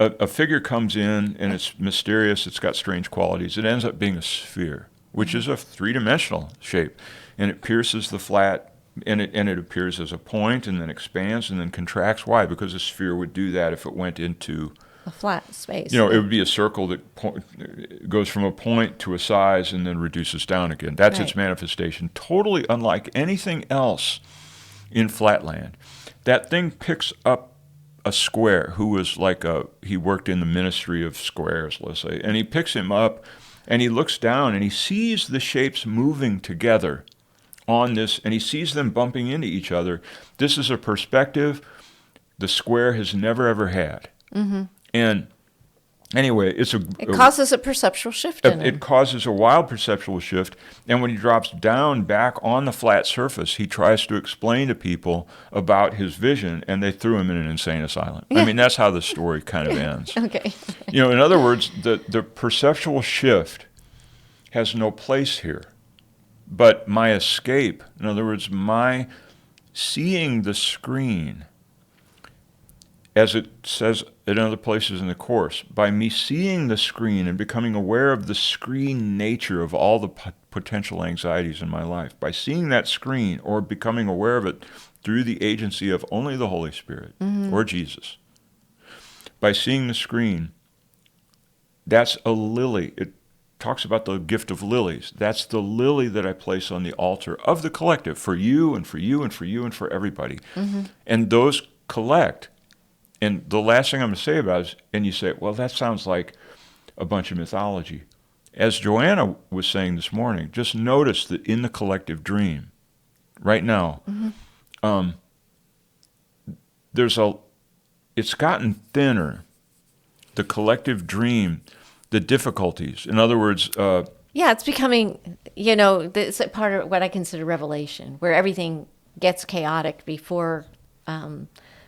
a figure comes in and it's mysterious. It's got strange qualities. It ends up being a sphere, which is a three-dimensional shape, and it pierces the flat. And it appears as a point and then expands and then contracts. Why? Because a sphere would do that if it went into a flat space. It would be a circle that goes from a point to a size and then reduces down again. That's its manifestation. Totally unlike anything else in Flatland. That thing picks up a square who was he worked in the ministry of squares, let's say, and he picks him up and he looks down and he sees the shapes moving together on this, and he sees them bumping into each other. This is a perspective the square has never, ever had. And anyway, it causes a perceptual shift in him. It causes a wild perceptual shift, and when he drops down back on the flat surface, he tries to explain to people about his vision, and they threw him in an insane asylum. I mean, that's how the story kind of ends. Okay. In other words, the perceptual shift has no place here. But my escape, in other words, my seeing the screen, as it says in other places in the Course, by me seeing the screen and becoming aware of the screen nature of all the potential anxieties in my life, by seeing that screen or becoming aware of it through the agency of only the Holy Spirit or Jesus, by seeing the screen, that's a lily. It talks about the gift of lilies. That's the lily that I place on the altar of the collective, for you and for you and for you and for everybody. And those collect. And the last thing I'm going to say about it is, and you say, well, that sounds like a bunch of mythology. As Joanna was saying this morning, just notice that in the collective dream, right now, it's gotten thinner. The collective dream, the difficulties. In other words, it's becoming, it's a part of what I consider revelation, where everything gets chaotic before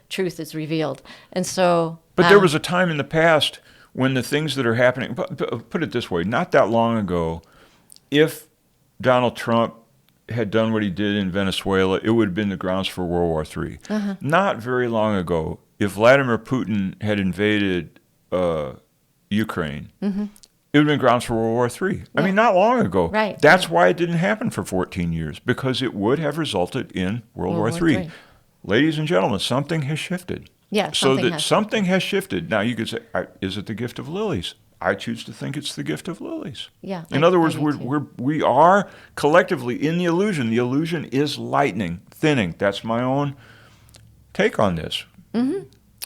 truth is revealed. And so, but there was a time in the past when the things that are happening. Put it this way: not that long ago, if Donald Trump had done what he did in Venezuela, it would have been the grounds for World War III. Not very long ago, if Vladimir Putin had invaded Ukraine, it would have been grounds for World War III. Yeah. I mean, not long ago. Right. That's why it didn't happen for 14 years, because it would have resulted in World War III. Ladies and gentlemen, something has shifted. Yeah, something has shifted. Now, you could say, is it the gift of lilies? I choose to think it's the gift of lilies. Yeah. In other words, we are collectively in the illusion. The illusion is lightening, thinning. That's my own take on this.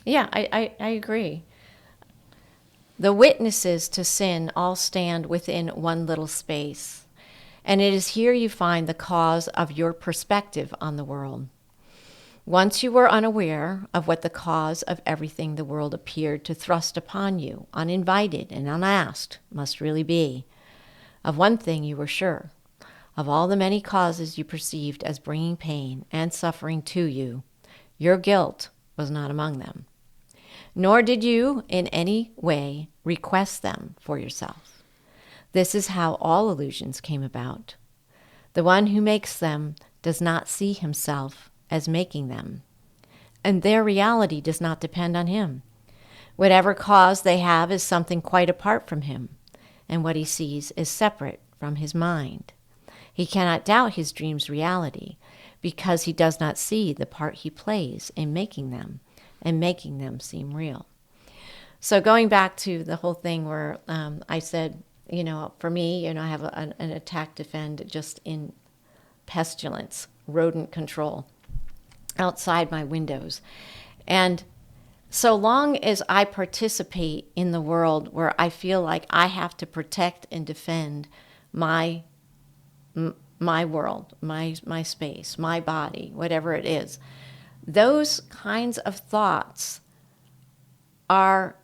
Yeah, I agree. The witnesses to sin all stand within one little space, and it is here you find the cause of your perspective on the world. Once you were unaware of what the cause of everything the world appeared to thrust upon you, uninvited and unasked, must really be. Of one thing you were sure. Of all the many causes you perceived as bringing pain and suffering to you, your guilt was not among them. Nor did you in any way request them for yourself. This is how all illusions came about. The one who makes them does not see himself as making them, and their reality does not depend on him. Whatever cause they have is something quite apart from him, and what he sees is separate from his mind. He cannot doubt his dream's reality because he does not see the part he plays in making them and making them seem real. So going back to the whole thing where I said, for me, I have an attack defend just in pestilence, rodent control outside my windows. And so long as I participate in the world where I feel like I have to protect and defend my world, my space, my body, whatever it is, those kinds of thoughts are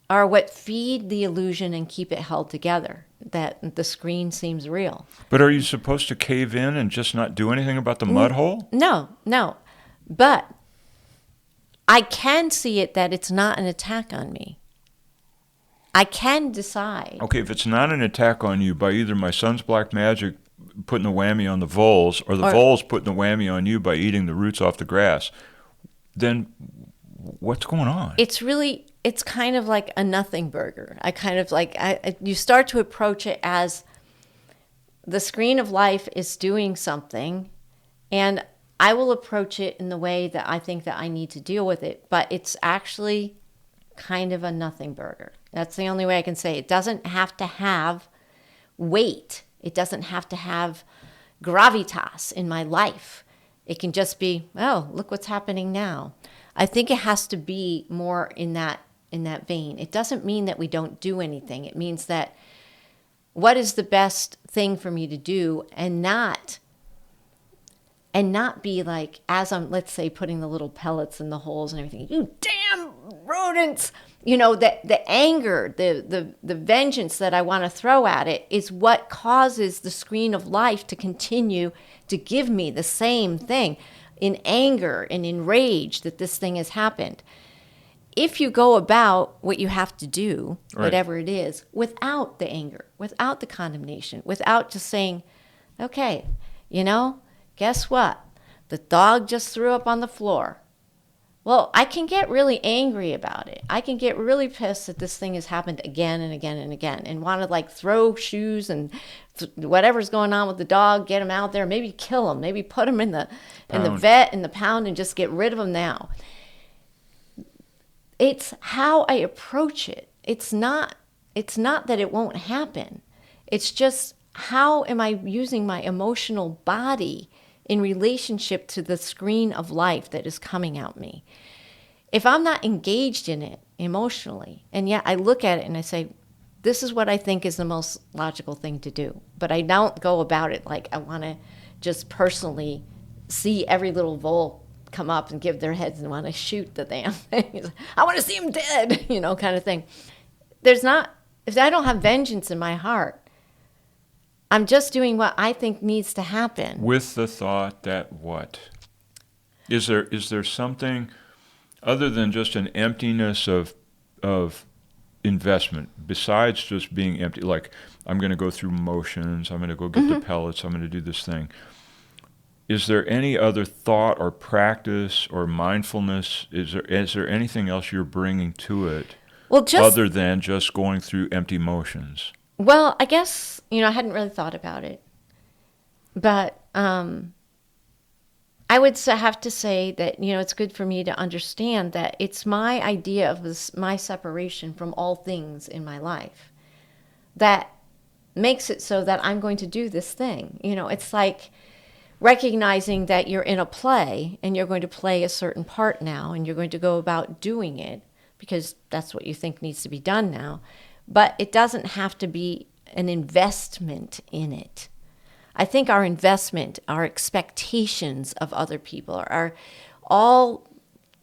what feed the illusion and keep it held together, that the screen seems real. But are you supposed to cave in and just not do anything about the mud hole? No. But I can see it that it's not an attack on me. I can decide. Okay, if it's not an attack on you by either my son's black magic putting the whammy on the voles or the voles putting the whammy on you by eating the roots off the grass, then what's going on? It's kind of like a nothing burger. You start to approach it as the screen of life is doing something, and I will approach it in the way that I think that I need to deal with it, but it's actually kind of a nothing burger. That's the only way I can say it. It doesn't have to have weight. It doesn't have to have gravitas in my life. It can just be, oh, look what's happening now. I think it has to be more in that vein. It doesn't mean that we don't do anything. It means that what is the best thing for me to do and not be like, as I'm, let's say, putting the little pellets in the holes and everything, you damn rodents, the anger, the vengeance that I want to throw at it is what causes the screen of life to continue to give me the same thing in anger and in rage that this thing has happened. If you go about what you have to do, right, whatever it is, without the anger, without the condemnation, without just saying, okay, guess what? The dog just threw up on the floor. Well, I can get really angry about it. I can get really pissed that this thing has happened again and again and again and want to throw shoes and whatever's going on with the dog, get him out there, maybe kill him, maybe put him in the vet, in the pound, and just get rid of him now. It's how I approach it. It's not that it won't happen. It's just how am I using my emotional body in relationship to the screen of life that is coming at me. If I'm not engaged in it emotionally, and yet I look at it and I say, this is what I think is the most logical thing to do. But I don't go about it like I want to just personally see every little vole come up and give their heads and want to shoot the damn thing. I want to see them dead, kind of thing. If I don't have vengeance in my heart, I'm just doing what I think needs to happen. With the thought that what? Is there something other than just an emptiness of investment, besides just being empty, like I'm going to go through motions, I'm going to go get the pellets, I'm going to do this thing. Is there any other thought or practice or mindfulness? Is there anything else you're bringing to it other than just going through empty motions? Well, I guess, I hadn't really thought about it. But I would have to say that, it's good for me to understand that it's my idea of my separation from all things in my life that makes it so that I'm going to do this thing. It's like recognizing that you're in a play and you're going to play a certain part now and you're going to go about doing it because that's what you think needs to be done now. But it doesn't have to be an investment in it. I think our investment, our expectations of other people are all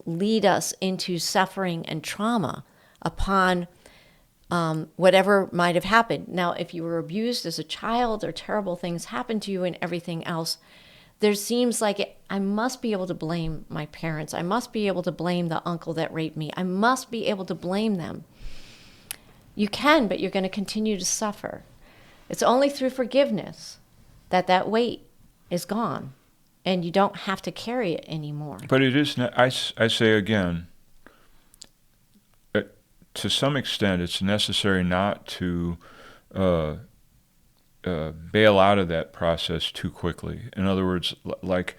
lead us into suffering and trauma upon whatever might have happened. Now, if you were abused as a child or terrible things happened to you and everything else, there seems like I must be able to blame my parents. I must be able to blame the uncle that raped me. I must be able to blame them. You can, but you're going to continue to suffer. It's only through forgiveness that weight is gone and you don't have to carry it anymore. But it is, I say again, to some extent, it's necessary not to bail out of that process too quickly. In other words, like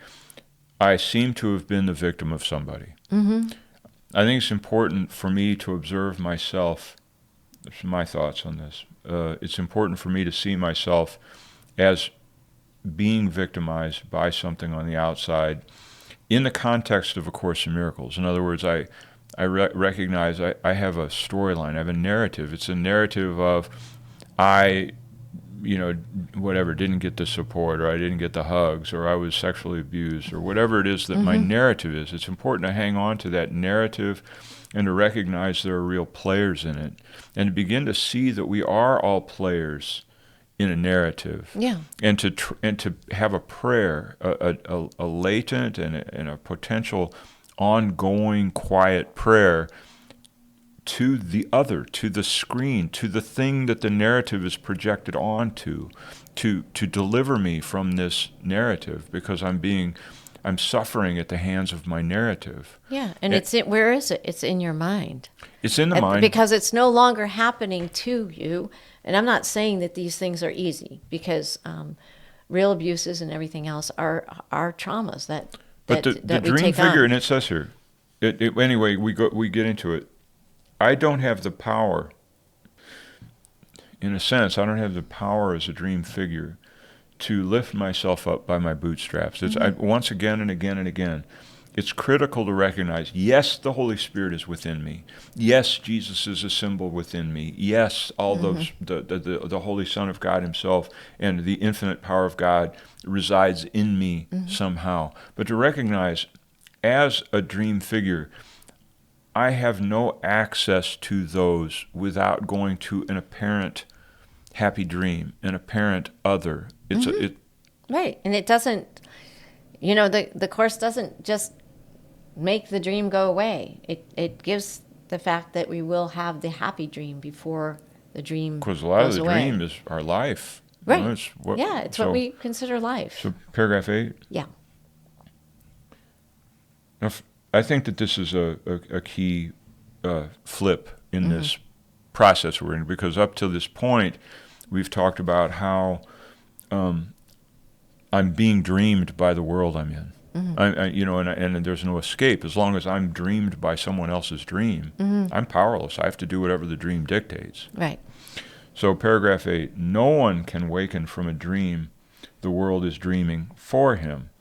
I seem to have been the victim of somebody. Mm-hmm. I think it's important for me to observe myself. That's my thoughts on this. It's important for me to see myself as being victimized by something on the outside in the context of A Course in Miracles. In other words, I recognize I have a storyline, I have a narrative. It's a narrative of didn't get the support, or I didn't get the hugs, or I was sexually abused, or whatever it is that my narrative is. It's important to hang on to that narrative and to recognize there are real players in it, and to begin to see that we are all players in a narrative. Yeah. And to have a prayer, a latent and a potential ongoing quiet prayer to the other, to the screen, to the thing that the narrative is projected onto, to deliver me from this narrative, because I'm suffering at the hands of my narrative. Yeah, and where is it? It's in your mind. It's in the mind. Because it's no longer happening to you. And I'm not saying that these things are easy, because real abuses and everything else are traumas that the we dream take figure, on. and it says here, anyway, we get into it. I don't have the power, in a sense, I don't have the power as a dream figure to lift myself up by my bootstraps. It's once again and again and again. It's critical to recognize, yes, the Holy Spirit is within me. Yes, Jesus is a symbol within me. Yes, all those the Holy Son of God himself and the infinite power of God resides in me somehow. But to recognize, as a dream figure, I have no access to those without going to an apparent happy dream, an apparent other. Right, and it doesn't, the Course doesn't just make the dream go away. It gives the fact that we will have the happy dream before the dream goes away. Because a lot of the dream is our life. Right. It's what we consider life. So paragraph 8. Yeah. Now, I think that this is a key flip in this process we're in, because up to this point, we've talked about how I'm being dreamed by the world I'm in. And there's no escape. As long as I'm dreamed by someone else's dream, I'm powerless. I have to do whatever the dream dictates. Right. So paragraph 8, no one can waken from a dream the world is dreaming for him.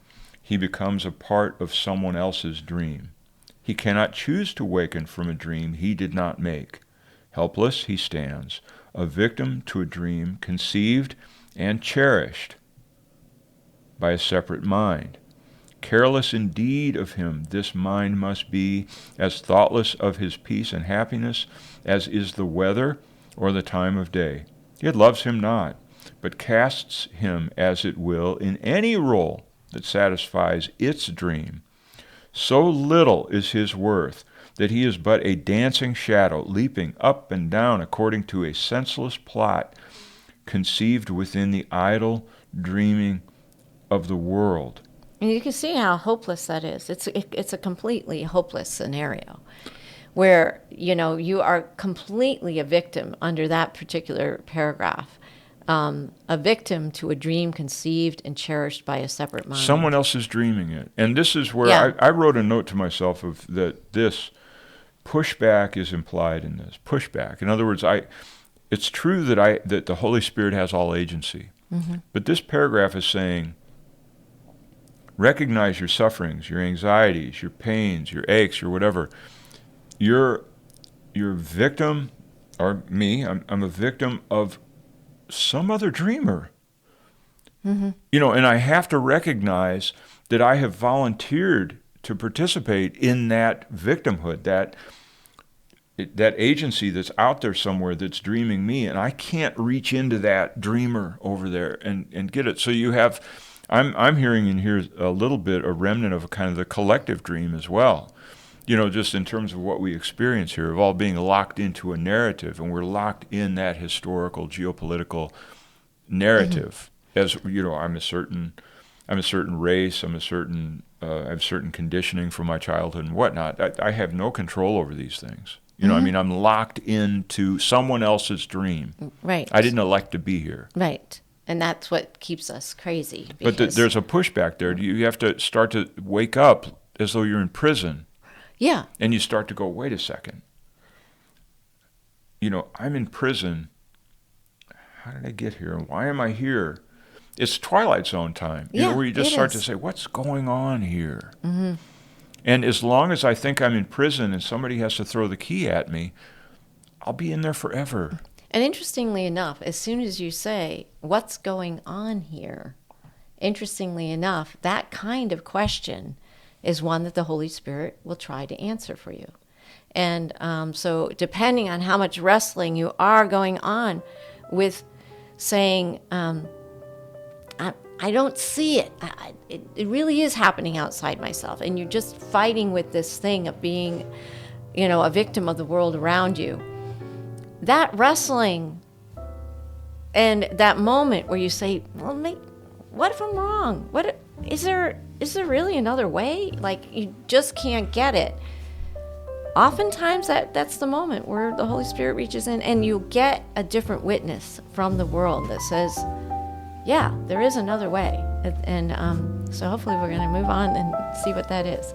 He becomes a part of someone else's dream. He cannot choose to waken from a dream he did not make. Helpless he stands, a victim to a dream conceived and cherished by a separate mind. Careless indeed of him this mind must be, as thoughtless of his peace and happiness as is the weather or the time of day. It loves him not, but casts him as it will in any role that satisfies its dream. So little is his worth that he is but a dancing shadow, leaping up and down according to a senseless plot conceived within the idle dreaming of the world. And you can see how hopeless that is. It's a completely hopeless scenario where, you are completely a victim under that particular paragraph. A victim to a dream conceived and cherished by a separate mind. Someone else is dreaming it. And this is where I wrote a note to myself of that this pushback is implied in this. Pushback. In other words, it's true that the Holy Spirit has all agency. But this paragraph is saying, recognize your sufferings, your anxieties, your pains, your aches, your whatever. You're a victim, or me, I'm a victim of some other dreamer. You know, and I have to recognize that I have volunteered to participate in that victimhood, that agency that's out there somewhere that's dreaming me, and I can't reach into that dreamer over there and get it. So you have, I'm hearing in here a little bit, a remnant of a kind of the collective dream as well. You know, just in terms of what we experience here, of all being locked into a narrative, and we're locked in that historical, geopolitical narrative. As you know, I'm a certain race, I have certain conditioning from my childhood and whatnot. I have no control over these things. You know, I mean, I'm locked into someone else's dream. Right. I didn't elect to be here. Right. And that's what keeps us crazy. But there's a pushback there. You have to start to wake up as though you're in prison. Yeah. And you start to go, wait a second. You know, I'm in prison. How did I get here? And why am I here? It's Twilight Zone time, you know, where you just start to say, what's going on here? And as long as I think I'm in prison and somebody has to throw the key at me, I'll be in there forever. And interestingly enough, as soon as you say, what's going on here? Interestingly enough, that kind of question is one that the Holy Spirit will try to answer for you. And so depending on how much wrestling you are going on with saying, I don't see it. It really is happening outside myself. And you're just fighting with this thing of being, you know, a victim of the world around you. That wrestling and that moment where you say, well, what if I'm wrong? What is there really another way? Like, you just can't get it. Oftentimes that's the moment where the Holy Spirit reaches in and you get a different witness from the world that says, yeah, there is another way. And so hopefully we're going to move on and see what that is.